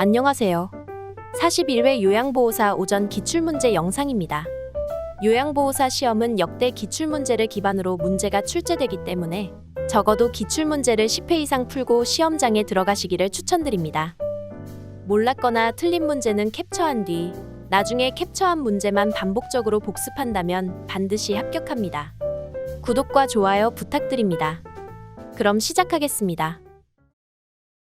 안녕하세요. 41회 요양보호사 오전 기출문제 영상입니다. 요양보호사 시험은 역대 기출문제를 기반으로 문제가 출제되기 때문에 적어도 기출문제를 10회 이상 풀고 시험장에 들어가시기를 추천드립니다. 몰랐거나 틀린 문제는 캡처한 뒤 나중에 캡처한 문제만 반복적으로 복습한다면 반드시 합격합니다. 구독과 좋아요 부탁드립니다. 그럼 시작하겠습니다.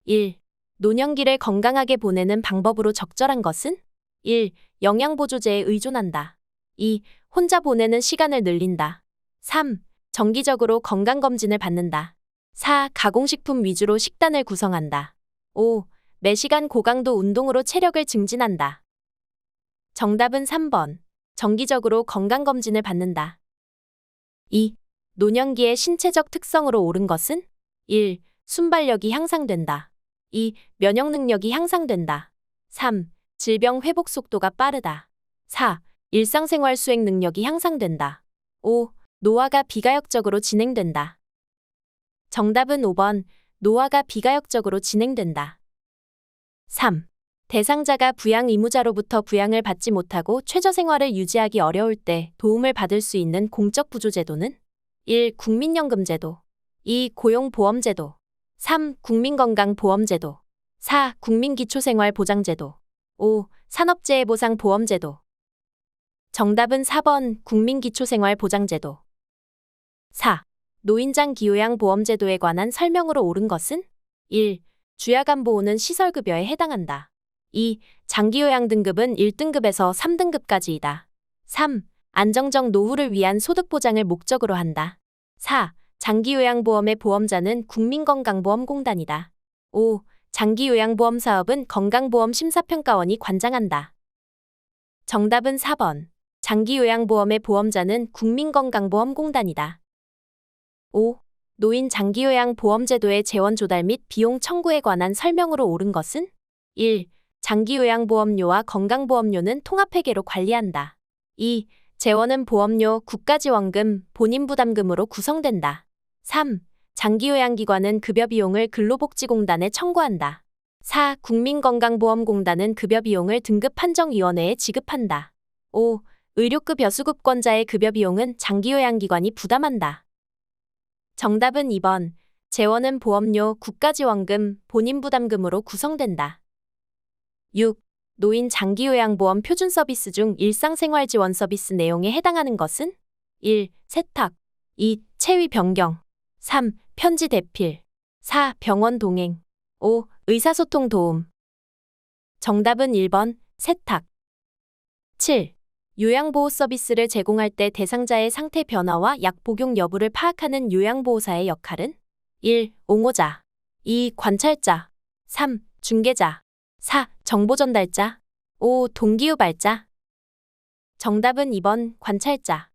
1. 노년기를 건강하게 보내는 방법으로 적절한 것은? 1. 영양보조제에 의존한다. 2. 혼자 보내는 시간을 늘린다. 3. 정기적으로 건강검진을 받는다. 4. 가공식품 위주로 식단을 구성한다. 5. 매시간 고강도 운동으로 체력을 증진한다. 정답은 3번. 정기적으로 건강검진을 받는다. 2. 노년기의 신체적 특성으로 옳은 것은? 1. 순발력이 향상된다. 2. 면역 능력이 향상된다. 3. 질병 회복 속도가 빠르다. 4. 일상생활 수행 능력이 향상된다. 5. 노화가 비가역적으로 진행된다. 정답은 5번. 노화가 비가역적으로 진행된다. 3. 대상자가 부양 의무자로부터 부양을 받지 못하고 최저생활을 유지하기 어려울 때 도움을 받을 수 있는 공적 부조제도는? 1. 국민연금제도. 2. 고용보험제도. 3. 국민건강보험제도. 4. 국민기초생활보장제도. 5. 산업재해보상보험제도. 정답은 4번 국민기초생활보장제도. 4. 노인장기요양보험제도에 관한 설명으로 옳은 것은? 1. 주야간보호는 시설급여에 해당한다. 2. 장기요양 등급은 1등급에서 3등급까지이다. 3. 안정적 노후를 위한 소득보장을 목적으로 한다. 4. 장기요양보험의 보험자는 국민건강보험공단이다. 5. 장기요양보험 사업은 건강보험심사평가원이 관장한다. 정답은 4번. 장기요양보험의 보험자는 국민건강보험공단이다. 5. 노인 장기요양보험제도의 재원 조달 및 비용 청구에 관한 설명으로 옳은 것은? 1. 장기요양보험료와 건강보험료는 통합회계로 관리한다. 2. 재원은 보험료, 국가지원금, 본인부담금으로 구성된다. 3. 장기요양기관은 급여비용을 근로복지공단에 청구한다. 4. 국민건강보험공단은 급여비용을 등급판정위원회에 지급한다. 5. 의료급 여수급권자의 급여비용은 장기요양기관이 부담한다. 정답은 2번. 재원은 보험료, 국가지원금, 본인부담금으로 구성된다. 6. 노인 장기요양보험 표준 서비스 중 일상생활지원 서비스 내용에 해당하는 것은? 1. 세탁. 2. 체위 변경. 3. 편지 대필. 4. 병원 동행. 5. 의사소통 도움. 정답은 1번. 세탁. 7. 요양보호 서비스를 제공할 때 대상자의 상태 변화와 약 복용 여부를 파악하는 요양보호사의 역할은? 1. 옹호자. 2. 관찰자. 3. 중개자. 4. 정보전달자. 5. 동기유발자. 정답은 2번. 관찰자.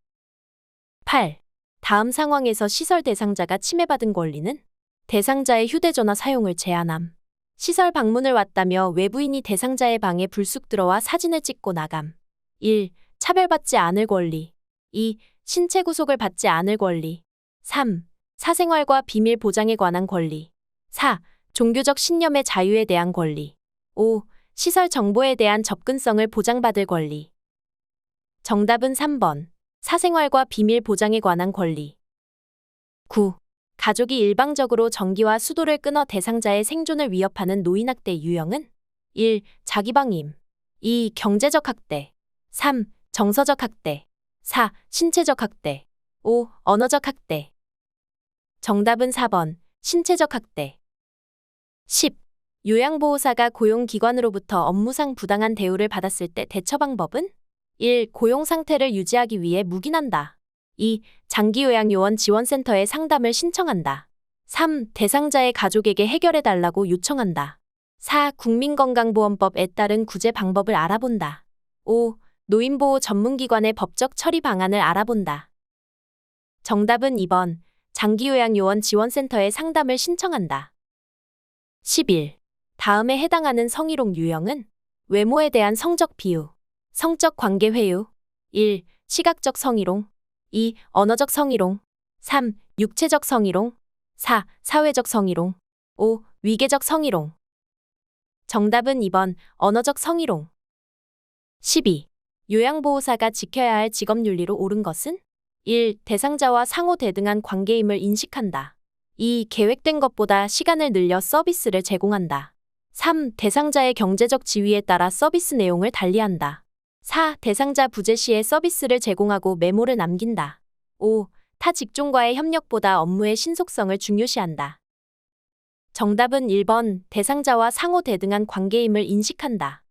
8. 다음 상황에서 시설 대상자가 침해받은 권리는? 대상자의 휴대전화 사용을 제한함. 시설 방문을 왔다며 외부인이 대상자의 방에 불쑥 들어와 사진을 찍고 나감. 1. 차별받지 않을 권리. 2. 신체 구속을 받지 않을 권리. 3. 사생활과 비밀 보장에 관한 권리. 4. 종교적 신념의 자유에 대한 권리. 5. 시설 정보에 대한 접근성을 보장받을 권리. 정답은 3번. 사생활과 비밀 보장에 관한 권리. 9. 가족이 일방적으로 전기와 수도를 끊어 대상자의 생존을 위협하는 노인학대 유형은? 1. 자기방임. 2. 경제적 학대. 3. 정서적 학대. 4. 신체적 학대. 5. 언어적 학대. 정답은 4번. 신체적 학대. 10. 요양보호사가 고용기관으로부터 업무상 부당한 대우를 받았을 때 대처 방법은? 1. 고용 상태를 유지하기 위해 묵인한다. 2. 장기요양요원 지원센터에 상담을 신청한다. 3. 대상자의 가족에게 해결해달라고 요청한다. 4. 국민건강보험법에 따른 구제 방법을 알아본다. 5. 노인보호 전문기관의 법적 처리 방안을 알아본다. 정답은 2번. 장기요양요원 지원센터에 상담을 신청한다. 11. 다음에 해당하는 성희롱 유형은? 외모에 대한 성적 비유. 성적 관계 회유. 1. 시각적 성희롱. 2. 언어적 성희롱. 3. 육체적 성희롱. 4. 사회적 성희롱. 5. 위계적 성희롱. 정답은 2번 언어적 성희롱. 12. 요양보호사가 지켜야 할 직업윤리로 옳은 것은? 1. 대상자와 상호 대등한 관계임을 인식한다. 2. 계획된 것보다 시간을 늘려 서비스를 제공한다. 3. 대상자의 경제적 지위에 따라 서비스 내용을 달리한다. 4. 대상자 부재 시에 서비스를 제공하고 메모를 남긴다. 5. 타 직종과의 협력보다 업무의 신속성을 중요시한다. 정답은 1번 대상자와 상호 대등한 관계임을 인식한다.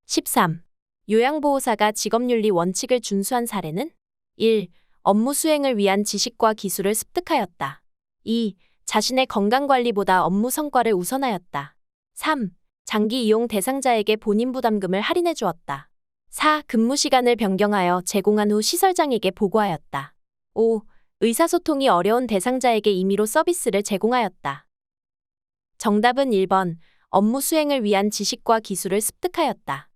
13. 요양보호사가 직업윤리 원칙을 준수한 사례는? 1. 업무 수행을 위한 지식과 기술을 습득하였다. 2. 자신의 건강관리보다 업무 성과를 우선하였다. 3. 장기 이용 대상자에게 본인 부담금을 할인해 주었다. 4. 근무 시간을 변경하여 제공한 후 시설장에게 보고하였다. 5. 의사소통이 어려운 대상자에게 임의로 서비스를 제공하였다. 정답은 1번 업무 수행을 위한 지식과 기술을 습득하였다.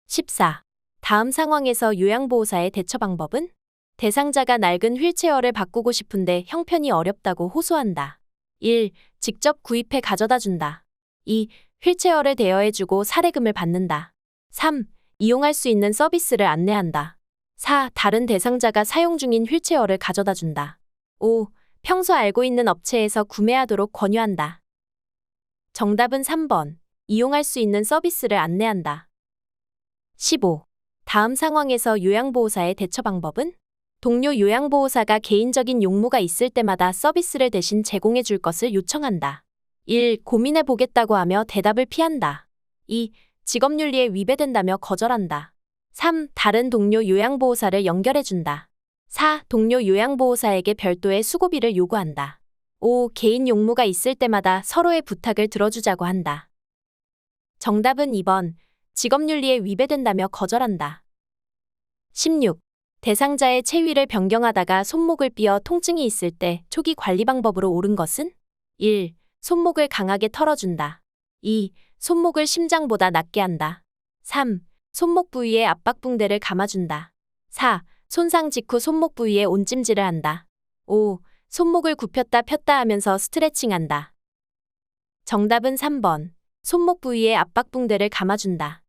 14. 다음 상황에서 요양보호사의 대처 방법은? 대상자가 낡은 휠체어를 바꾸고 싶은데 형편이 어렵다고 호소한다. 1. 직접 구입해 가져다 준다. 2. 휠체어를 대여해주고 사례금을 받는다. 3. 이용할 수 있는 서비스를 안내한다. 4. 다른 대상자가 사용 중인 휠체어를 가져다 준다. 5. 평소 알고 있는 업체에서 구매하도록 권유한다. 정답은 3번. 이용할 수 있는 서비스를 안내한다. 15. 다음 상황에서 요양보호사의 대처 방법은? 동료 요양보호사가 개인적인 용무가 있을 때마다 서비스를 대신 제공해 줄 것을 요청한다. 1. 고민해 보겠다고 하며 대답을 피한다. 2. 직업윤리에 위배된다며 거절한다. 3. 다른 동료 요양보호사를 연결해 준다. 4. 동료 요양보호사에게 별도의 수고비를 요구한다. 5. 개인 용무가 있을 때마다 서로의 부탁을 들어주자고 한다. 정답은 2번. 직업윤리에 위배된다며 거절한다. 16. 대상자의 체위를 변경하다가 손목을 삐어 통증이 있을 때 초기 관리 방법으로 옳은 것은? 1. 손목을 강하게 털어준다. 2. 손목을 심장보다 낮게 한다. 3. 손목 부위에 압박붕대를 감아준다. 4. 손상 직후 손목 부위에 온찜질을 한다. 5. 손목을 굽혔다 폈다 하면서 스트레칭한다. 정답은 3번. 손목 부위에 압박붕대를 감아준다.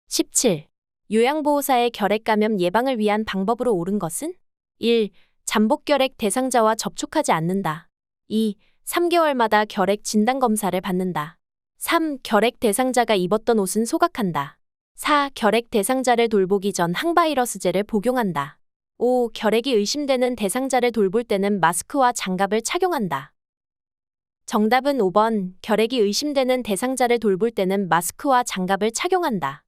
17. 요양보호사의 결핵감염 예방을 위한 방법으로 옳은 것은? 1. 잠복결핵 대상자와 접촉하지 않는다. 2. 3개월마다 결핵 진단검사를 받는다. 3. 결핵 대상자가 입었던 옷은 소각한다. 4. 결핵 대상자를 돌보기 전 항바이러스제를 복용한다. 5. 결핵이 의심되는 대상자를 돌볼 때는 마스크와 장갑을 착용한다. 정답은 5번. 결핵이 의심되는 대상자를 돌볼 때는 마스크와 장갑을 착용한다.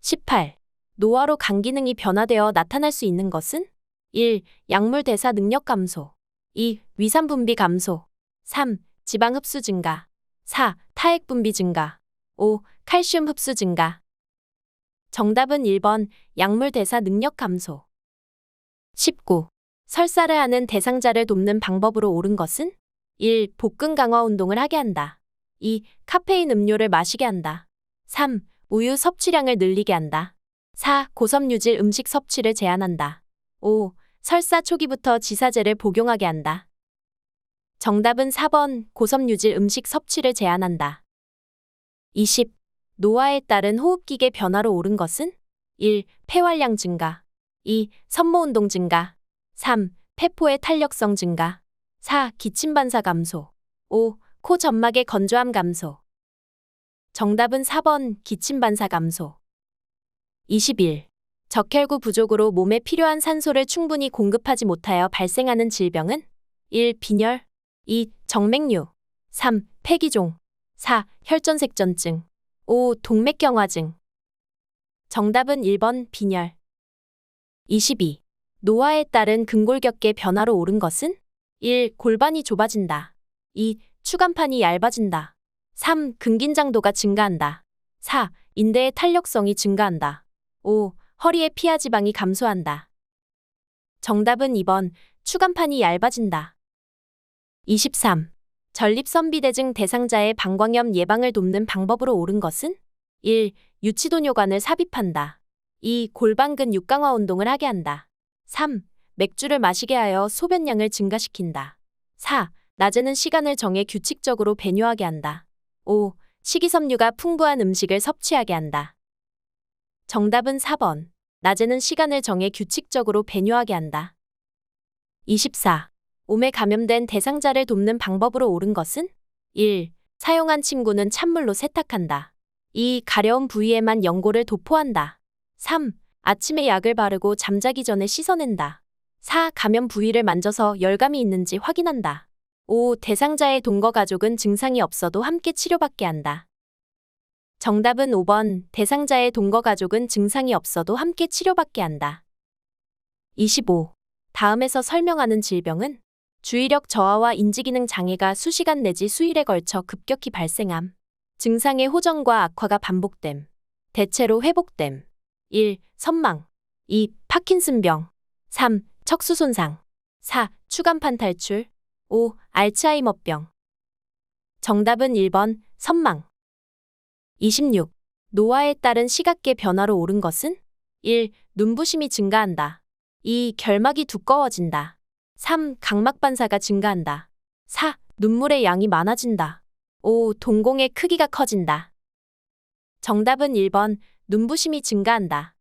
18. 노화로 간 기능이 변화되어 나타날 수 있는 것은? 1. 약물 대사 능력 감소. 2. 위산 분비 감소. 3. 지방 흡수 증가. 4. 타액 분비 증가. 5. 칼슘 흡수 증가. 정답은 1번. 약물 대사 능력 감소. 19. 설사를 하는 대상자를 돕는 방법으로 옳은 것은? 1. 복근 강화 운동을 하게 한다. 2. 카페인 음료를 마시게 한다. 3. 우유 섭취량을 늘리게 한다. 4. 고섬유질 음식 섭취를 제한한다. 5. 설사 초기부터 지사제를 복용하게 한다. 정답은 4번. 고섬유질 음식 섭취를 제한한다. 20. 노화에 따른 호흡기계 변화로 옳은 것은? 1. 폐활량 증가. 2. 섬모운동 증가. 3. 폐포의 탄력성 증가. 4. 기침 반사 감소. 5. 코 점막의 건조함 감소. 정답은 4번. 기침 반사 감소. 21. 적혈구 부족으로 몸에 필요한 산소를 충분히 공급하지 못하여 발생하는 질병은? 1. 빈혈. 2. 정맥류. 3. 폐기종. 4. 혈전색전증. 5. 동맥경화증. 정답은 1번. 빈혈. 22. 노화에 따른 근골격계 변화로 옳은 것은? 1. 골반이 좁아진다. 2. 추간판이 얇아진다. 3. 근긴장도가 증가한다. 4. 인대의 탄력성이 증가한다. 5. 허리의 피하지방이 감소한다. 정답은 2번. 추간판이 얇아진다. 23. 전립선비대증 대상자의 방광염 예방을 돕는 방법으로 옳은 것은? 1. 유치도뇨관을 삽입한다. 2. 골반근 육강화 운동을 하게 한다. 3. 맥주를 마시게 하여 소변량을 증가시킨다. 4. 낮에는 시간을 정해 규칙적으로 배뇨하게 한다. 5. 식이섬유가 풍부한 음식을 섭취하게 한다. 정답은 4번. 낮에는 시간을 정해 규칙적으로 배뇨하게 한다. 24. 몸에 감염된 대상자를 돕는 방법으로 옳은 것은? 1. 사용한 침구는 찬물로 세탁한다. 2. 가려운 부위에만 연고를 도포한다. 3. 아침에 약을 바르고 잠자기 전에 씻어낸다. 4. 감염 부위를 만져서 열감이 있는지 확인한다. 5. 대상자의 동거 가족은 증상이 없어도 함께 치료받게 한다. 정답은 5번. 대상자의 동거 가족은 증상이 없어도 함께 치료받게 한다. 25. 다음에서 설명하는 질병은? 주의력 저하와 인지기능 장애가 수시간 내지 수일에 걸쳐 급격히 발생함. 증상의 호전과 악화가 반복됨. 대체로 회복됨. 1. 선망. 2. 파킨슨병. 3. 척수 손상. 4. 추간판 탈출. 5. 알츠하이머병. 정답은 1번. 선망. 26. 노화에 따른 시각계 변화로 옳은 것은? 1. 눈부심이 증가한다. 2. 결막이 두꺼워진다. 3. 각막 반사가 증가한다. 4. 눈물의 양이 많아진다. 5. 동공의 크기가 커진다. 정답은 1번. 눈부심이 증가한다.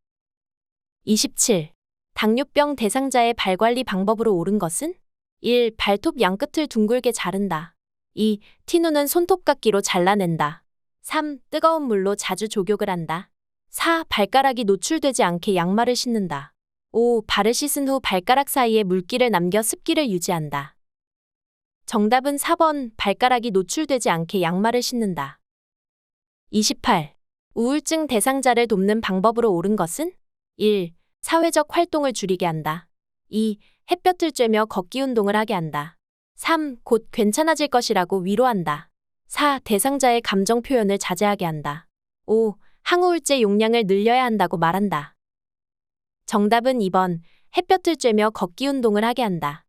27. 당뇨병 대상자의 발관리 방법으로 옳은 것은? 1. 발톱 양끝을 둥글게 자른다. 2. 티누는 손톱깎이로 잘라낸다. 3. 뜨거운 물로 자주 족욕을 한다. 4. 발가락이 노출되지 않게 양말을 신는다. 5. 발을 씻은 후 발가락 사이에 물기를 남겨 습기를 유지한다. 정답은 4번. 발가락이 노출되지 않게 양말을 신는다. 28. 우울증 대상자를 돕는 방법으로 옳은 것은? 1. 사회적 활동을 줄이게 한다. 2. 햇볕을 쬐며 걷기 운동을 하게 한다. 3. 곧 괜찮아질 것이라고 위로한다. 4. 대상자의 감정 표현을 자제하게 한다. 5. 항우울제 용량을 늘려야 한다고 말한다. 정답은 2번. 햇볕을 쬐며 걷기 운동을 하게 한다.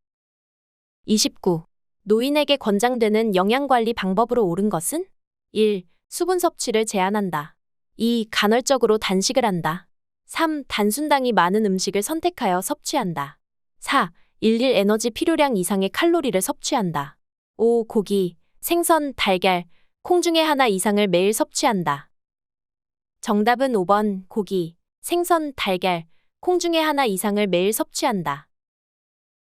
29. 노인에게 권장되는 영양관리 방법으로 옳은 것은? 1. 수분 섭취를 제한한다. 2. 간헐적으로 단식을 한다. 3. 단순당이 많은 음식을 선택하여 섭취한다. 4. 일일 에너지 필요량 이상의 칼로리를 섭취한다. 5. 고기, 생선, 달걀, 콩 중에 하나 이상을 매일 섭취한다. 정답은 5번. 고기, 생선, 달걀, 콩 중에 하나 이상을 매일 섭취한다.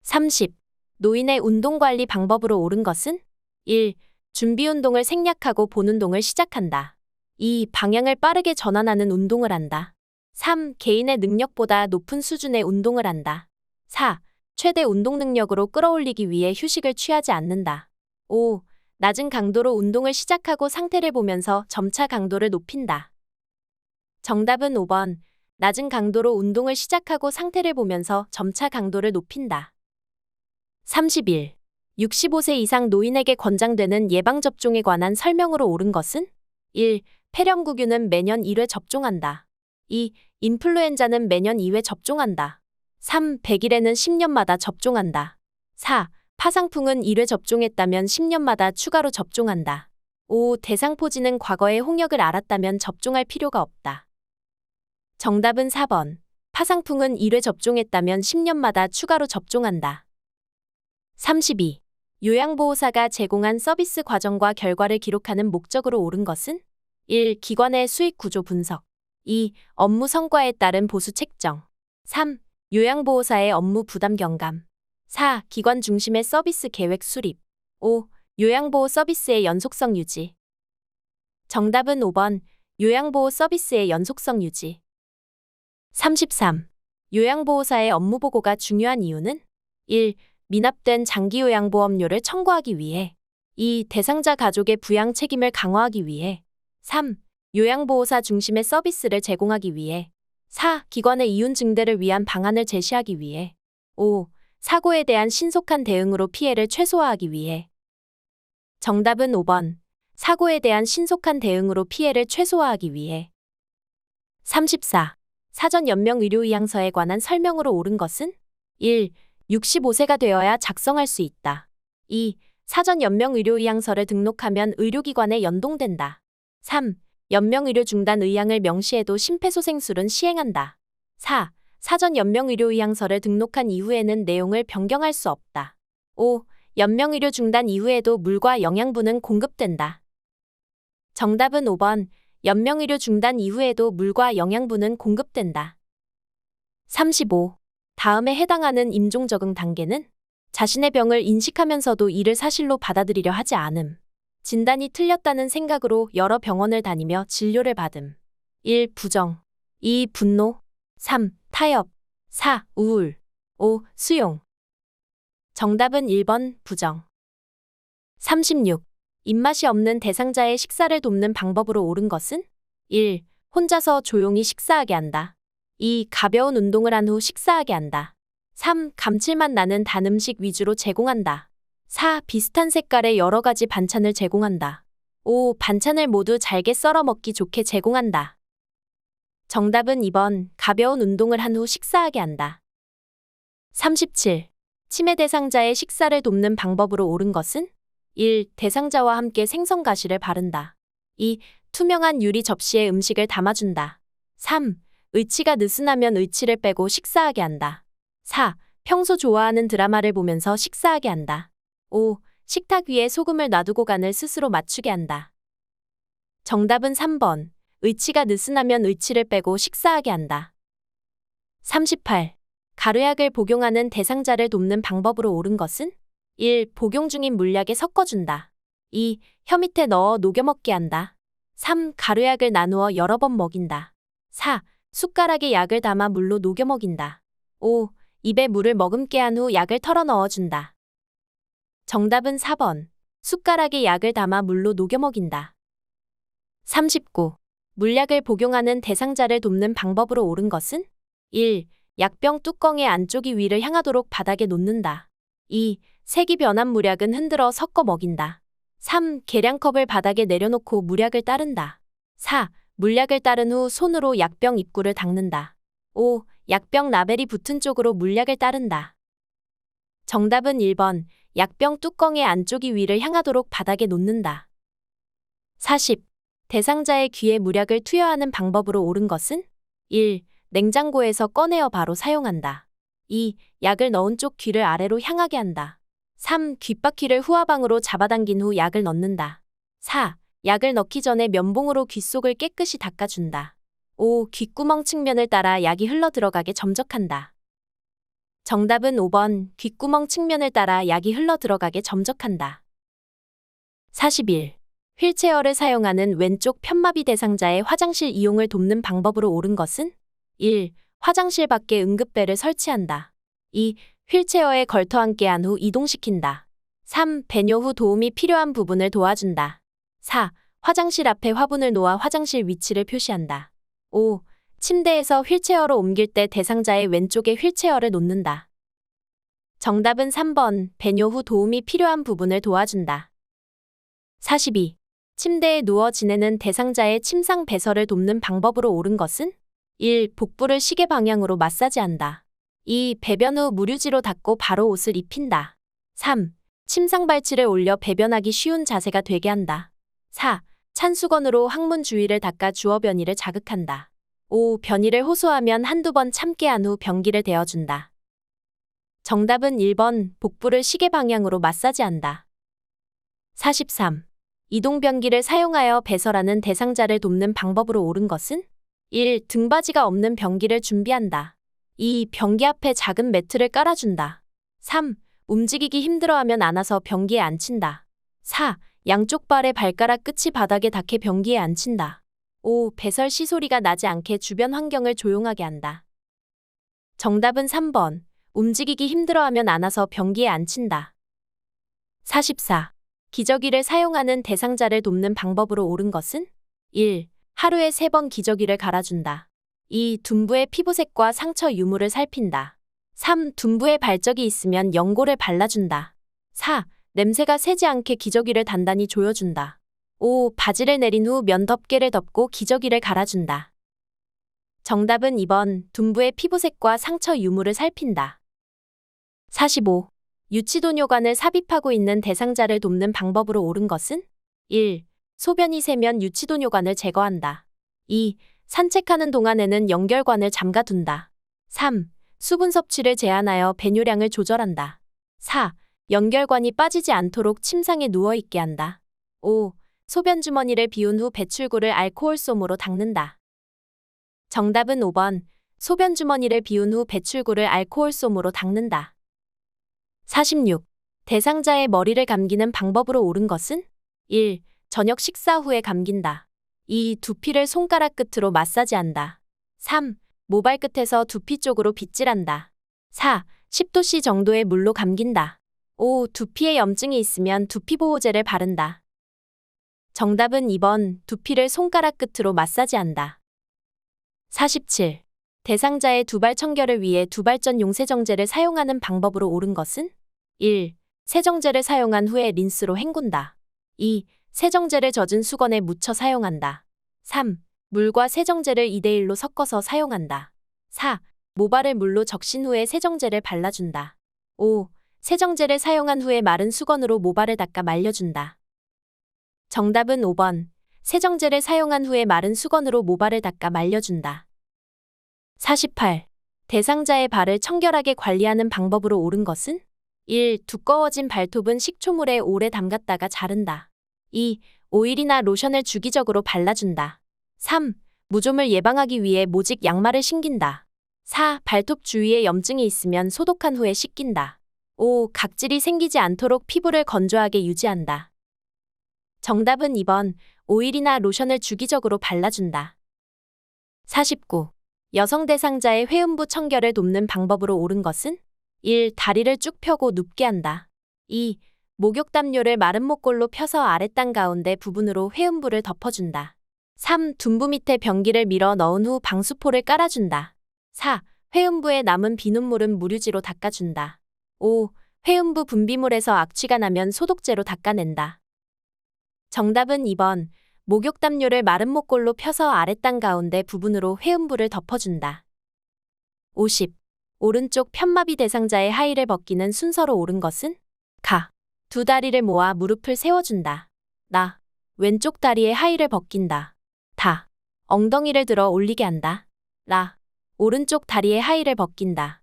30. 노인의 운동관리 방법으로 옳은 것은? 1. 준비운동을 생략하고 본운동을 시작한다. 2. 방향을 빠르게 전환하는 운동을 한다. 3. 개인의 능력보다 높은 수준의 운동을 한다. 4. 최대 운동 능력으로 끌어올리기 위해 휴식을 취하지 않는다. 5. 낮은 강도로 운동을 시작하고 상태를 보면서 점차 강도를 높인다. 정답은 5번. 낮은 강도로 운동을 시작하고 상태를 보면서 점차 강도를 높인다. 31. 65세 이상 노인에게 권장되는 예방접종에 관한 설명으로 옳은 것은? 1. 폐렴구균은 매년 1회 접종한다. 2. 인플루엔자는 매년 2회 접종한다. 3. 백일에는 10년마다 접종한다. 4. 파상풍은 1회 접종했다면 10년마다 추가로 접종한다. 5. 대상포진은 과거에 홍역을 앓았다면 접종할 필요가 없다. 정답은 4번. 파상풍은 1회 접종했다면 10년마다 추가로 접종한다. 32. 요양보호사가 제공한 서비스 과정과 결과를 기록하는 목적으로 옳은 것은? 1. 기관의 수익 구조 분석. 2. 업무 성과에 따른 보수 책정. 3. 요양보호사의 업무 부담 경감. 4. 기관 중심의 서비스 계획 수립. 5. 요양보호 서비스의 연속성 유지. 정답은 5번. 요양보호 서비스의 연속성 유지. 33. 요양보호사의 업무 보고가 중요한 이유는? 1. 미납된 장기요양보험료를 청구하기 위해. 2. 대상자 가족의 부양 책임을 강화하기 위해. 3. 요양보호사 중심의 서비스를 제공하기 위해. 4. 기관의 이윤 증대를 위한 방안을 제시하기 위해. 5. 사고에 대한 신속한 대응으로 피해를 최소화하기 위해. 정답은 5번. 사고에 대한 신속한 대응으로 피해를 최소화하기 위해. 34. 사전 연명 의료의향서에 관한 설명으로 옳은 것은? 1. 65세가 되어야 작성할 수 있다. 2. 사전 연명 의료의향서를 등록하면 의료기관에 연동된다. 3. 연명 의료 중단 의향을 명시해도 심폐소생술은 시행한다. 4. 사전 연명 의료의향서를 등록한 이후에는 내용을 변경할 수 없다. 5. 연명 의료 중단 이후에도 물과 영양분은 공급된다. 정답은 5번. 연명의료 중단 이후에도 물과 영양분은 공급된다. 35. 다음에 해당하는 임종 적응 단계는 자신의 병을 인식하면서도 이를 사실로 받아들이려 하지 않음. 진단이 틀렸다는 생각으로 여러 병원을 다니며 진료를 받음. 1. 부정. 2. 분노. 3. 타협. 4. 우울. 5. 수용. 정답은 1번 부정. 36. 입맛이 없는 대상자의 식사를 돕는 방법으로 옳은 것은 1. 혼자서 조용히 식사하게 한다. 2. 가벼운 운동을 한 후 식사하게 한다. 3. 감칠맛 나는 단 음식 위주로 제공한다. 4. 비슷한 색깔의 여러 가지 반찬을 제공한다. 5. 반찬을 모두 잘게 썰어 먹기 좋게 제공한다. 정답은 2번. 가벼운 운동을 한 후 식사하게 한다. 37. 치매 대상자의 식사를 돕는 방법으로 옳은 것은 1. 대상자와 함께 생선 가시를 바른다. 2. 투명한 유리 접시에 음식을 담아준다. 3. 의치가 느슨하면 의치를 빼고 식사하게 한다. 4. 평소 좋아하는 드라마를 보면서 식사하게 한다. 5. 식탁 위에 소금을 놔두고 간을 스스로 맞추게 한다. 정답은 3번. 의치가 느슨하면 의치를 빼고 식사하게 한다. 38. 가루약을 복용하는 대상자를 돕는 방법으로 옳은 것은 1. 복용 중인 물약에 섞어준다. 2. 혀 밑에 넣어 녹여 먹게 한다. 3. 가루약을 나누어 여러 번 먹인다. 4. 숟가락에 약을 담아 물로 녹여 먹인다. 5. 입에 물을 머금게 한 후 약을 털어 넣어준다. 정답은 4번. 숟가락에 약을 담아 물로 녹여 먹인다. 39. 물약을 복용하는 대상자를 돕는 방법으로 옳은 것은 1. 약병 뚜껑의 안쪽이 위를 향하도록 바닥에 놓는다. 2. 색이 변한 물약은 흔들어 섞어 먹인다. 3. 계량컵을 바닥에 내려놓고 물약을 따른다. 4. 물약을 따른 후 손으로 약병 입구를 닦는다. 5. 약병 라벨이 붙은 쪽으로 물약을 따른다. 정답은 1번. 약병 뚜껑의 안쪽이 위를 향하도록 바닥에 놓는다. 40. 대상자의 귀에 물약을 투여하는 방법으로 옳은 것은 1. 냉장고에서 꺼내어 바로 사용한다. 2. 약을 넣은 쪽 귀를 아래로 향하게 한다. 3. 귓바퀴를 후하방으로 잡아당긴 후 약을 넣는다. 4. 약을 넣기 전에 면봉으로 귀 속을 깨끗이 닦아준다. 5. 귓구멍 측면을 따라 약이 흘러 들어가게 점적한다. 정답은 5번. 귓구멍 측면을 따라 약이 흘러 들어가게 점적한다. 41. 휠체어를 사용하는 왼쪽 편마비 대상자의 화장실 이용을 돕는 방법으로 옳은 것은 1. 화장실 밖에 응급벨을 설치한다. 2. 휠체어에 걸터 앉게 한 후 이동시킨다. 3. 배뇨 후 도움이 필요한 부분을 도와준다. 4. 화장실 앞에 화분을 놓아 화장실 위치를 표시한다. 5. 침대에서 휠체어로 옮길 때 대상자의 왼쪽에 휠체어를 놓는다. 정답은 3번. 배뇨 후 도움이 필요한 부분을 도와준다. 42. 침대에 누워 지내는 대상자의 침상 배설을 돕는 방법으로 옳은 것은 1. 복부를 시계 방향으로 마사지한다. 2. 배변 후 무류지로 닦고 바로 옷을 입힌다. 3. 침상 발치를 올려 배변하기 쉬운 자세가 되게 한다. 4. 찬 수건으로 항문 주위를 닦아 주어 변이를 자극한다. 5. 변이를 호소하면 한두 번 참게 한 후 변기를 대어준다. 정답은 1번. 복부를 시계 방향으로 마사지한다. 43. 이동변기를 사용하여 배설하는 대상자를 돕는 방법으로 옳은 것은 1. 등받이가 없는 변기를 준비한다. 2. 변기 앞에 작은 매트를 깔아준다. 3. 움직이기 힘들어하면 안아서 변기에 앉힌다. 4. 양쪽 발의 발가락 끝이 바닥에 닿게 변기에 앉힌다. 5. 배설 시 소리가 나지 않게 주변 환경을 조용하게 한다. 정답은 3번. 움직이기 힘들어하면 안아서 변기에 앉힌다. 44. 기저귀를 사용하는 대상자를 돕는 방법으로 옳은 것은 1. 하루에 3번 기저귀를 갈아준다. 2. 둔부의 피부색과 상처 유무를 살핀다. 3. 둔부에 발적이 있으면 연고를 발라준다. 4. 냄새가 새지 않게 기저귀를 단단히 조여준다. 5. 바지를 내린 후 면 덮개를 덮고 기저귀를 갈아준다. 정답은 2번. 둔부의 피부색과 상처 유무를 살핀다. 45. 유치도뇨관을 삽입하고 있는 대상자를 돕는 방법으로 옳은 것은 1. 소변이 새면 유치도뇨관을 제거한다. 2. 산책하는 동안에는 연결관을 잠가둔다. 3. 수분 섭취를 제한하여 배뇨량을 조절한다. 4. 연결관이 빠지지 않도록 침상에 누워있게 한다. 5. 소변 주머니를 비운 후 배출구를 알코올 솜으로 닦는다. 정답은 5번. 소변 주머니를 비운 후 배출구를 알코올 솜으로 닦는다. 46. 대상자의 머리를 감기는 방법으로 옳은 것은? 1. 저녁 식사 후에 감긴다. 2. 두피를 손가락 끝으로 마사지한다. 3. 모발 끝에서 두피 쪽으로 빗질한다. 4. 10도씨 정도의 물로 감긴다. 5. 두피에 염증이 있으면 두피보호제를 바른다. 정답은 2번. 두피를 손가락 끝으로 마사지한다. 47. 대상자의 두발 청결을 위해 두발전용 세정제를 사용하는 방법으로 옳은 것은? 1. 세정제를 사용한 후에 린스로 헹군다. 2. 세정제를 젖은 수건에 묻혀 사용한다. 3. 물과 세정제를 2대1로 섞어서 사용한다. 4. 모발을 물로 적신 후에 세정제를 발라준다. 5. 세정제를 사용한 후에 마른 수건으로 모발을 닦아 말려준다. 정답은 5번. 세정제를 사용한 후에 마른 수건으로 모발을 닦아 말려준다. 48. 대상자의 발을 청결하게 관리하는 방법으로 옳은 것은? 1. 두꺼워진 발톱은 식초물에 오래 담갔다가 자른다. 2. 오일이나 로션을 주기적으로 발라준다. 3. 무좀을 예방하기 위해 모직 양말을 신긴다. 4. 발톱 주위에 염증이 있으면 소독한 후에 씻긴다. 5. 각질이 생기지 않도록 피부를 건조하게 유지한다. 정답은 2번. 오일이나 로션을 주기적으로 발라준다. 49. 여성 대상자의 회음부 청결을 돕는 방법으로 옳은 것은? 1. 다리를 쭉 펴고 눕게 한다. 2. 목욕담요를 마른 목골로 펴서 아랫땅 가운데 부분으로 회음부를 덮어준다. 3. 둔부 밑에 변기를 밀어 넣은 후 방수포를 깔아준다. 4. 회음부에 남은 비눗물은 무류지로 닦아준다. 5. 회음부 분비물에서 악취가 나면 소독제로 닦아낸다. 정답은 2번. 목욕담요를 마른 목골로 펴서 아랫땅 가운데 부분으로 회음부를 덮어준다. 50. 오른쪽 편마비 대상자의 하의를 벗기는 순서로 옳은 것은? 가. 두 다리를 모아 무릎을 세워준다. 나. 왼쪽 다리의 하의를 벗긴다. 다. 엉덩이를 들어 올리게 한다. 라. 오른쪽 다리의 하의를 벗긴다.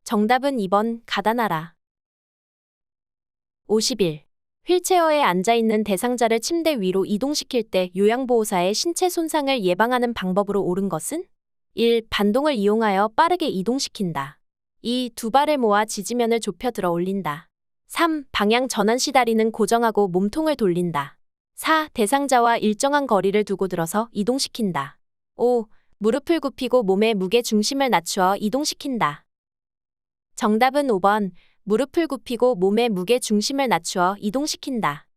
정답은 2번. 가다나라. 51. 휠체어에 앉아있는 대상자를 침대 위로 이동시킬 때 요양보호사의 신체 손상을 예방하는 방법으로 옳은 것은? 1. 반동을 이용하여 빠르게 이동시킨다. 2. 두 발을 모아 지지면을 좁혀 들어 올린다. 3. 방향 전환 시 다리는 고정하고 몸통을 돌린다. 4. 대상자와 일정한 거리를 두고 들어서 이동시킨다. 5. 무릎을 굽히고 몸의 무게 중심을 낮추어 이동시킨다. 정답은 5번. 무릎을 굽히고 몸의 무게 중심을 낮추어 이동시킨다.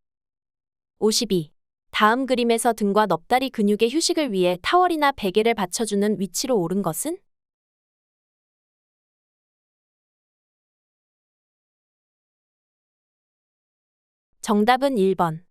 52. 다음 그림에서 등과 넙다리 근육의 휴식을 위해 타월이나 베개를 받쳐주는 위치로 옳은 것은? 정답은 1번.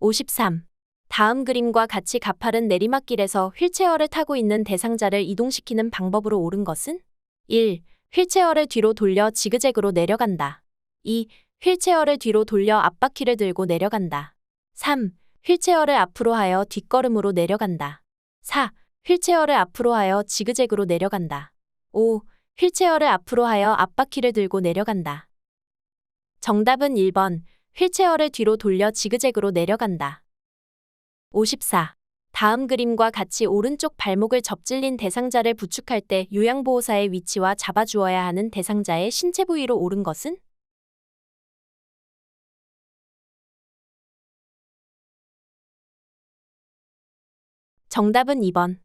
53. 다음 그림과 같이 가파른 내리막길에서 휠체어를 타고 있는 대상자를 이동시키는 방법으로 옳은 것은? 1. 휠체어를 뒤로 돌려 지그재그로 내려간다. 2. 휠체어를 뒤로 돌려 앞바퀴를 들고 내려간다. 3. 휠체어를 앞으로 하여 뒷걸음으로 내려간다. 4. 휠체어를 앞으로 하여 지그재그로 내려간다. 5. 휠체어를 앞으로 하여 앞바퀴를 들고 내려간다. 정답은 1번. 휠체어를 뒤로 돌려 지그재그로 내려간다. 54. 다음 그림과 같이 오른쪽 발목을 접질린 대상자를 부축할 때 요양보호사의 위치와 잡아주어야 하는 대상자의 신체 부위로 옳은 것은? 정답은 2번.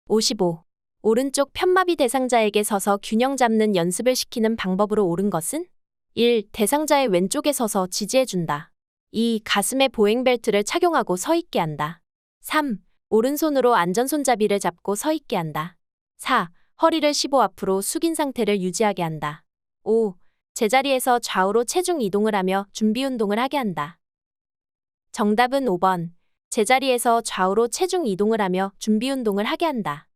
55. 오른쪽 편마비 대상자에게 서서 균형 잡는 연습을 시키는 방법으로 옳은 것은? 1. 대상자의 왼쪽에 서서 지지해준다. 2. 가슴에 보행벨트를 착용하고 서 있게 한다. 3. 오른손으로 안전손잡이를 잡고 서 있게 한다. 4. 허리를 15 앞으로 숙인 상태를 유지하게 한다. 5. 제자리에서 좌우로 체중 이동을 하며 준비 운동을 하게 한다. 정답은 5번. 제자리에서 좌우로 체중 이동을 하며 준비 운동을 하게 한다.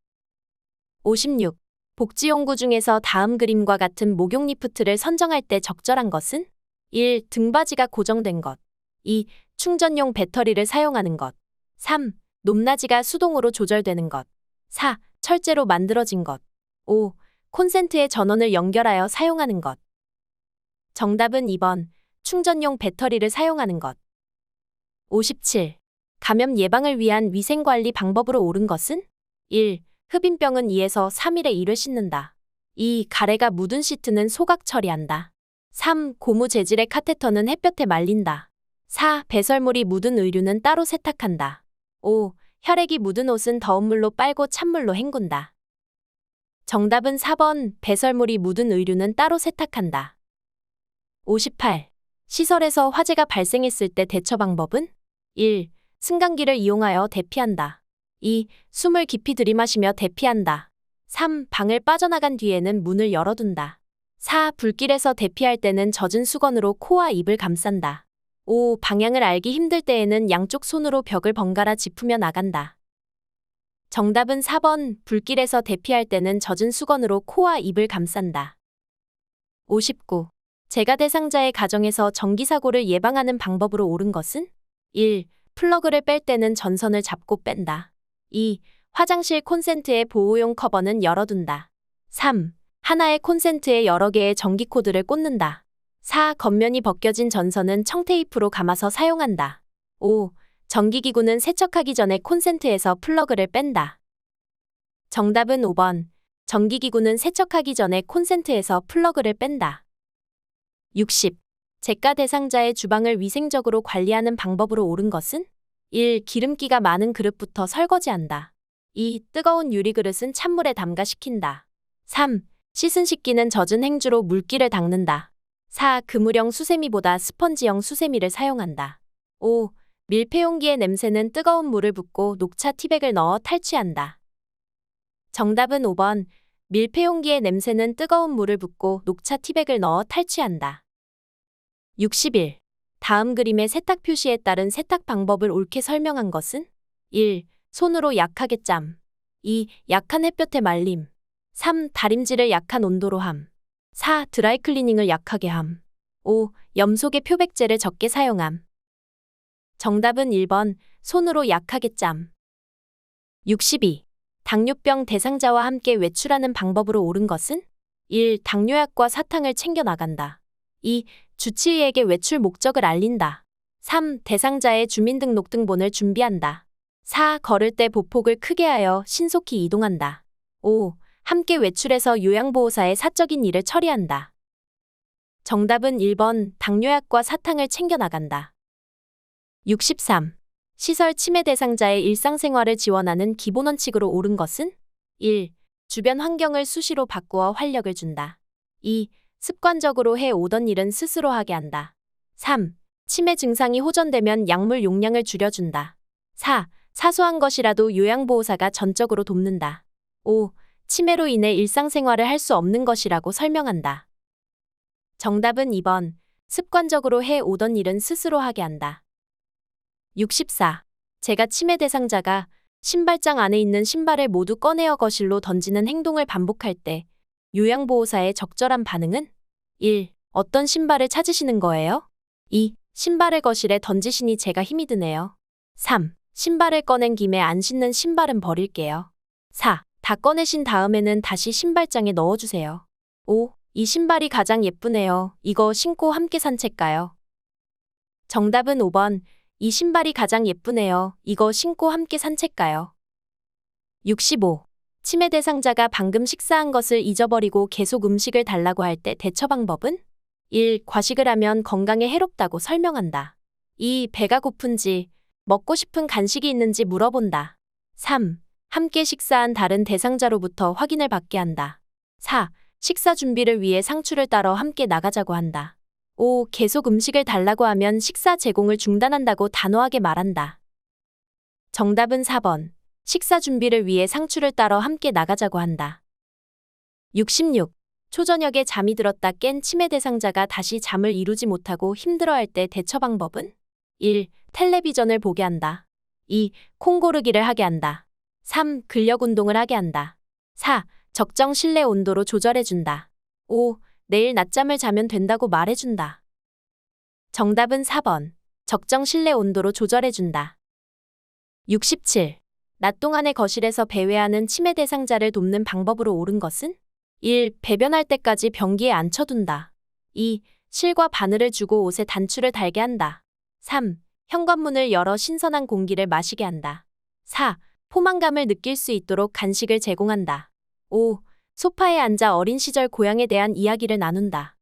56. 복지용구 중에서 다음 그림과 같은 목욕 리프트를 선정할 때 적절한 것은? 1. 등받이가 고정된 것. 2. 충전용 배터리를 사용하는 것. 3. 높낮이가 수동으로 조절되는 것. 4. 철제로 만들어진 것. 5. 콘센트에 전원을 연결하여 사용하는 것. 정답은 2번. 충전용 배터리를 사용하는 것. 57. 감염 예방을 위한 위생관리 방법으로 옳은 것은? 1. 흡인병은 2에서 3일에 1회 씻는다. 2. 가래가 묻은 시트는 소각 처리한다. 3. 고무 재질의 카테터는 햇볕에 말린다. 4. 배설물이 묻은 의류는 따로 세탁한다. 5. 혈액이 묻은 옷은 더운 물로 빨고 찬물로 헹군다. 정답은 4번. 배설물이 묻은 의류는 따로 세탁한다. 58. 시설에서 화재가 발생했을 때 대처 방법은? 1. 승강기를 이용하여 대피한다. 2. 숨을 깊이 들이마시며 대피한다. 3. 방을 빠져나간 뒤에는 문을 열어둔다. 4. 불길에서 대피할 때는 젖은 수건으로 코와 입을 감싼다. 5. 방향을 알기 힘들 때에는 양쪽 손으로 벽을 번갈아 짚으며 나간다. 정답은 4번. 불길에서 대피할 때는 젖은 수건으로 코와 입을 감싼다. 59. 재가 대상자의 가정에서 전기사고를 예방하는 방법으로 옳은 것은? 1. 플러그를 뺄 때는 전선을 잡고 뺀다. 2. 화장실 콘센트의 보호용 커버는 열어둔다. 3. 하나의 콘센트에 여러 개의 전기 코드를 꽂는다. 4. 겉면이 벗겨진 전선은 청테이프로 감아서 사용한다. 5. 전기기구는 세척하기 전에 콘센트에서 플러그를 뺀다. 정답은 5번. 전기기구는 세척하기 전에 콘센트에서 플러그를 뺀다. 60. 재가 대상자의 주방을 위생적으로 관리하는 방법으로 옳은 것은? 1. 기름기가 많은 그릇부터 설거지한다. 2. 뜨거운 유리그릇은 찬물에 담가식힌다. 3. 씻은 식기는 젖은 행주로 물기를 닦는다. 4. 그물형 수세미보다 스펀지형 수세미를 사용한다. 5. 밀폐용기의 냄새는 뜨거운 물을 붓고 녹차 티백을 넣어 탈취한다. 정답은 5번. 밀폐용기의 냄새는 뜨거운 물을 붓고 녹차 티백을 넣어 탈취한다. 61. 다음 그림의 세탁 표시에 따른 세탁 방법을 옳게 설명한 것은? 1. 손으로 약하게 짬. 2. 약한 햇볕에 말림. 3. 다림질을 약한 온도로 함. 4. 드라이클리닝을 약하게 함. 5. 염소계 표백제를 적게 사용함. 정답은 1번. 손으로 약하게 짬. 62. 당뇨병 대상자와 함께 외출하는 방법으로 옳은 것은? 1. 당뇨약과 사탕을 챙겨 나간다. 2. 주치의에게 외출 목적을 알린다. 3. 대상자의 주민등록등본을 준비한다. 4. 걸을 때 보폭을 크게 하여 신속히 이동한다. 5. 함께 외출해서 요양보호사의 사적인 일을 처리한다. 정답은 1번. 당뇨약과 사탕을 챙겨 나간다. 63. 시설 침해 대상자의 일상생활을 지원하는 기본 원칙으로 옳은 것은? 1. 주변 환경을 수시로 바꾸어 활력을 준다. 2. 습관적으로 해 오던 일은 스스로 하게 한다. 3. 치매 증상이 호전되면 약물 용량을 줄여준다. 4. 사소한 것이라도 요양보호사가 전적으로 돕는다. 5. 치매로 인해 일상생활을 할 수 없는 것이라고 설명한다. 정답은 2번. 습관적으로 해 오던 일은 스스로 하게 한다. 64. 재가 치매 대상자가 신발장 안에 있는 신발을 모두 꺼내어 거실로 던지는 행동을 반복할 때 요양보호사의 적절한 반응은? 1. 어떤 신발을 찾으시는 거예요? 2. 신발을 거실에 던지시니 제가 힘이 드네요. 3. 신발을 꺼낸 김에 안 신는 신발은 버릴게요. 4. 다 꺼내신 다음에는 다시 신발장에 넣어주세요. 5. 이 신발이 가장 예쁘네요. 이거 신고 함께 산책 가요. 정답은 5번. 이 신발이 가장 예쁘네요. 이거 신고 함께 산책 가요. 65. 치매 대상자가 방금 식사한 것을 잊어버리고 계속 음식을 달라고 할 때 대처 방법은? 1. 과식을 하면 건강에 해롭다고 설명한다. 2. 배가 고픈지, 먹고 싶은 간식이 있는지 물어본다. 3. 함께 식사한 다른 대상자로부터 확인을 받게 한다. 4. 식사 준비를 위해 상추를 따러 함께 나가자고 한다. 5. 계속 음식을 달라고 하면 식사 제공을 중단한다고 단호하게 말한다. 정답은 4번. 식사 준비를 위해 상추를 따러 함께 나가자고 한다. 66. 초저녁에 잠이 들었다 깬 치매 대상자가 다시 잠을 이루지 못하고 힘들어할 때 대처 방법은? 1. 텔레비전을 보게 한다. 2. 콩 고르기를 하게 한다. 3. 근력 운동을 하게 한다. 4. 적정 실내 온도로 조절해준다. 5. 내일 낮잠을 자면 된다고 말해준다. 정답은 4번. 적정 실내 온도로 조절해준다. 67. 낮 동안에 거실에서 배회하는 치매 대상자를 돕는 방법으로 옳은 것은? 1. 배변할 때까지 변기에 앉혀둔다. 2. 실과 바늘을 주고 옷에 단추를 달게 한다. 3. 현관문을 열어 신선한 공기를 마시게 한다. 4. 포만감을 느낄 수 있도록 간식을 제공한다. 5. 소파에 앉아 어린 시절 고향에 대한 이야기를 나눈다.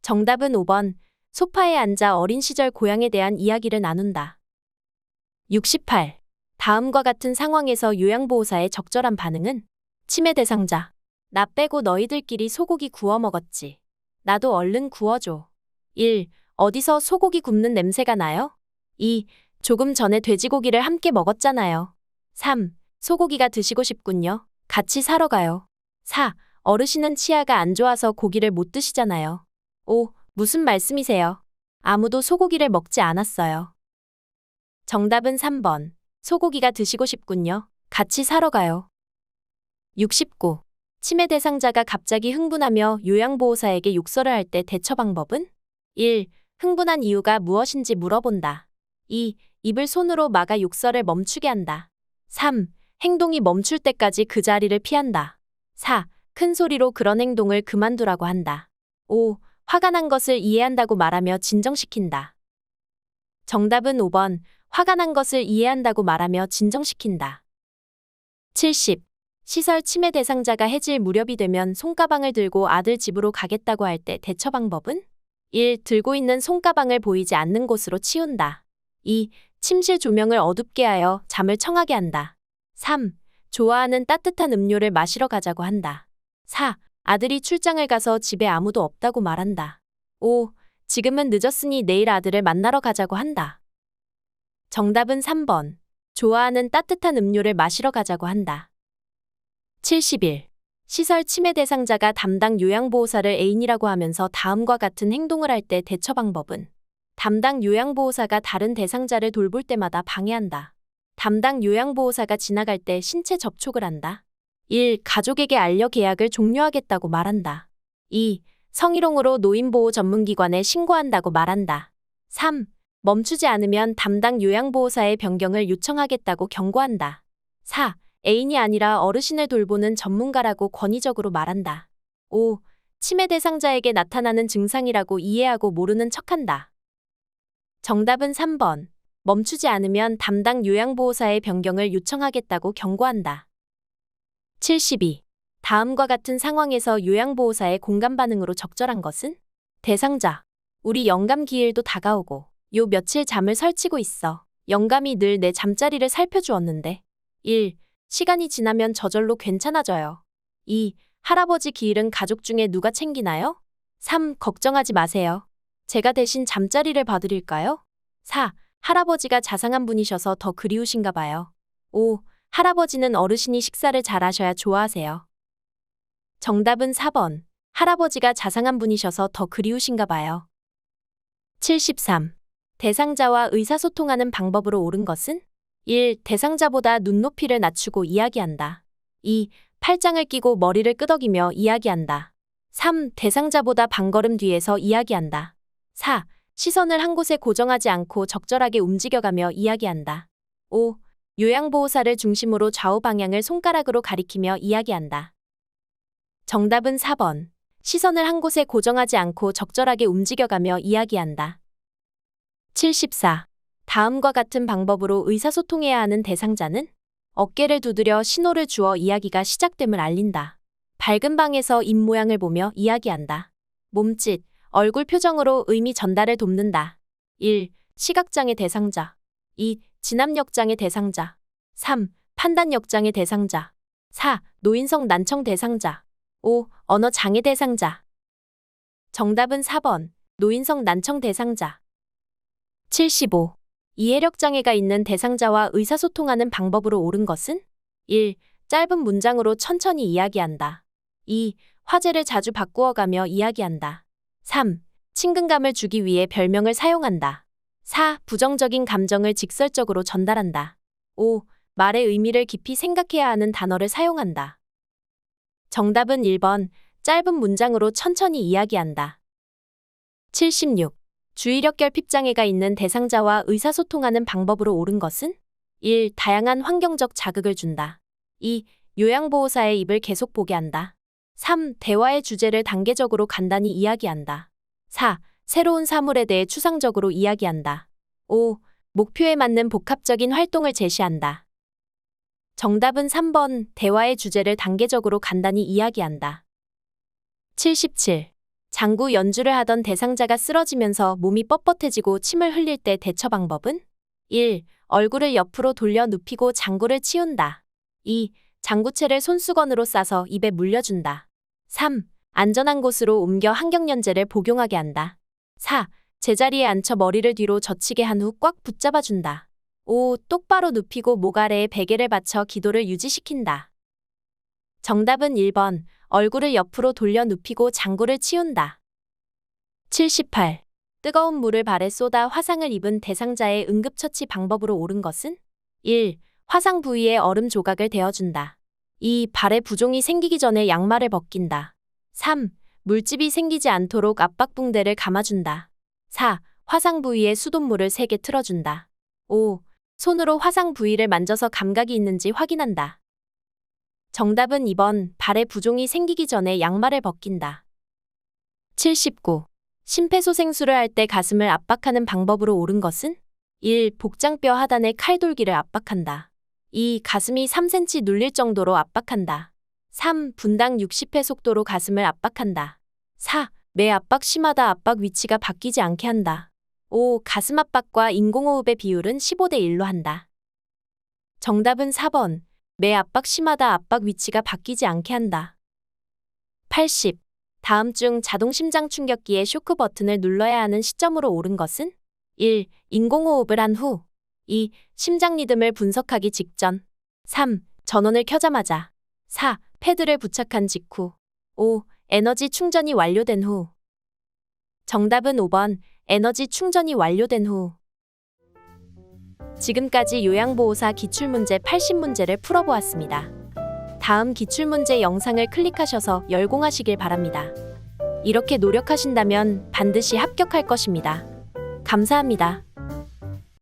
정답은 5번. 소파에 앉아 어린 시절 고향에 대한 이야기를 나눈다. 68. 다음과 같은 상황에서 요양보호사의 적절한 반응은? 치매 대상자. 나 빼고 너희들끼리 소고기 구워 먹었지. 나도 얼른 구워줘. 1. 어디서 소고기 굽는 냄새가 나요? 2. 조금 전에 돼지고기를 함께 먹었잖아요. 3. 소고기가 드시고 싶군요. 같이 사러 가요. 4. 어르신은 치아가 안 좋아서 고기를 못 드시잖아요. 5. 무슨 말씀이세요? 아무도 소고기를 먹지 않았어요. 정답은 3번. 소고기가 드시고 싶군요. 같이 사러 가요. 69. 치매 대상자가 갑자기 흥분하며 요양보호사에게 욕설을 할 때 대처 방법은? 1. 흥분한 이유가 무엇인지 물어본다. 2. 입을 손으로 막아 욕설을 멈추게 한다. 3. 행동이 멈출 때까지 그 자리를 피한다. 4. 큰 소리로 그런 행동을 그만두라고 한다. 5. 화가 난 것을 이해한다고 말하며 진정시킨다. 정답은 5번. 화가 난 것을 이해한다고 말하며 진정시킨다. 70. 시설 치매 대상자가 해질 무렵이 되면 손가방을 들고 아들 집으로 가겠다고 할 때 대처 방법은? 1. 들고 있는 손가방을 보이지 않는 곳으로 치운다. 2. 침실 조명을 어둡게 하여 잠을 청하게 한다. 3. 좋아하는 따뜻한 음료를 마시러 가자고 한다. 4. 아들이 출장을 가서 집에 아무도 없다고 말한다. 5. 지금은 늦었으니 내일 아들을 만나러 가자고 한다. 정답은 3번. 좋아하는 따뜻한 음료를 마시러 가자고 한다. 71. 시설 치매 대상자가 담당 요양보호사를 애인이라고 하면서 다음과 같은 행동을 할 때 대처 방법은? 담당 요양보호사가 다른 대상자를 돌볼 때마다 방해한다. 담당 요양보호사가 지나갈 때 신체 접촉을 한다. 1. 가족에게 알려 계약을 종료하겠다고 말한다. 2. 성희롱으로 노인보호 전문기관에 신고한다고 말한다. 3. 멈추지 않으면 담당 요양보호사의 변경을 요청하겠다고 경고한다. 4. 애인이 아니라 어르신을 돌보는 전문가라고 권위적으로 말한다. 5. 치매 대상자에게 나타나는 증상이라고 이해하고 모르는 척한다. 정답은 3번. 멈추지 않으면 담당 요양보호사의 변경을 요청하겠다고 경고한다. 72. 다음과 같은 상황에서 요양보호사의 공감 반응으로 적절한 것은? 대상자. 우리 영감 기일도 다가오고 요 며칠 잠을 설치고 있어. 영감이 늘 내 잠자리를 살펴주었는데. 1. 시간이 지나면 저절로 괜찮아져요. 2. 할아버지 기일은 가족 중에 누가 챙기나요? 3. 걱정하지 마세요. 제가 대신 잠자리를 봐드릴까요? 4. 할아버지가 자상한 분이셔서 더 그리우신가 봐요. 5. 할아버지는 어르신이 식사를 잘 하셔야 좋아하세요. 정답은 4번. 할아버지가 자상한 분이셔서 더 그리우신가 봐요. 73. 대상자와 의사소통하는 방법으로 옳은 것은? 1. 대상자보다 눈높이를 낮추고 이야기한다. 2. 팔짱을 끼고 머리를 끄덕이며 이야기한다. 3. 대상자보다 반걸음 뒤에서 이야기한다. 4. 시선을 한 곳에 고정하지 않고 적절하게 움직여가며 이야기한다. 5. 요양보호사를 중심으로 좌우 방향을 손가락으로 가리키며 이야기한다. 정답은 4번. 시선을 한 곳에 고정하지 않고 적절하게 움직여가며 이야기한다. 74. 다음과 같은 방법으로 의사소통해야 하는 대상자는? 어깨를 두드려 신호를 주어 이야기가 시작됨을 알린다. 밝은 방에서 입 모양을 보며 이야기한다. 몸짓, 얼굴 표정으로 의미 전달을 돕는다. 1. 시각장애 대상자. 2. 진압력장애 대상자. 3. 판단력장애 대상자. 4. 노인성 난청 대상자. 5. 언어장애 대상자. 정답은 4번. 노인성 난청 대상자. 75. 이해력장애가 있는 대상자와 의사소통하는 방법으로 옳은 것은? 1. 짧은 문장으로 천천히 이야기한다. 2. 화제를 자주 바꾸어가며 이야기한다. 3. 친근감을 주기 위해 별명을 사용한다. 4. 부정적인 감정을 직설적으로 전달한다. 5. 말의 의미를 깊이 생각해야 하는 단어를 사용한다. 정답은 1번. 짧은 문장으로 천천히 이야기한다. 76. 주의력 결핍장애가 있는 대상자와 의사소통하는 방법으로 옳은 것은? 1. 다양한 환경적 자극을 준다. 2. 요양보호사의 입을 계속 보게 한다. 3. 대화의 주제를 단계적으로 간단히 이야기한다. 4. 새로운 사물에 대해 추상적으로 이야기한다. 5. 목표에 맞는 복합적인 활동을 제시한다. 정답은 3번. 대화의 주제를 단계적으로 간단히 이야기한다. 77. 장구 연주를 하던 대상자가 쓰러지면서 몸이 뻣뻣해지고 침을 흘릴 때 대처 방법은? 1. 얼굴을 옆으로 돌려 눕히고 장구를 치운다. 2. 장구채를 손수건으로 싸서 입에 물려준다. 3. 안전한 곳으로 옮겨 항경련제를 복용하게 한다. 4. 제자리에 앉혀 머리를 뒤로 젖히게 한 후 꽉 붙잡아준다. 5. 똑바로 눕히고 목 아래에 베개를 받쳐 기도를 유지시킨다. 정답은 1번. 얼굴을 옆으로 돌려 눕히고 장구를 치운다. 78. 뜨거운 물을 발에 쏟아 화상을 입은 대상자의 응급처치 방법으로 옳은 것은? 1. 화상 부위에 얼음 조각을 대어준다. 2. 발에 부종이 생기기 전에 양말을 벗긴다. 3. 물집이 생기지 않도록 압박붕대를 감아준다. 4. 화상 부위에 수돗물을 세게 틀어준다. 5. 손으로 화상 부위를 만져서 감각이 있는지 확인한다. 정답은 2번. 발에 부종이 생기기 전에 양말을 벗긴다. 79. 심폐소생술을 할 때 가슴을 압박하는 방법으로 옳은 것은? 1. 복장뼈 하단에 칼돌기를 압박한다. 2. 가슴이 3cm 눌릴 정도로 압박한다. 3. 분당 60회 속도로 가슴을 압박한다. 4. 매 압박 심하다 압박 위치가 바뀌지 않게 한다. 5. 가슴 압박과 인공호흡의 비율은 15대 1로 한다. 정답은 4번. 매 압박 심하다 압박 위치가 바뀌지 않게 한다. 80. 다음 중 자동 심장 충격기의 쇼크 버튼을 눌러야 하는 시점으로 옳은 것은? 1. 인공호흡을 한 후. 2. 심장 리듬을 분석하기 직전. 3. 전원을 켜자마자. 4. 패드를 부착한 직후. 5. 에너지 충전이 완료된 후. 정답은 5번. 에너지 충전이 완료된 후. 지금까지 요양보호사 기출문제 80문제를 풀어보았습니다. 다음 기출문제 영상을 클릭하셔서 열공하시길 바랍니다. 이렇게 노력하신다면 반드시 합격할 것입니다. 감사합니다.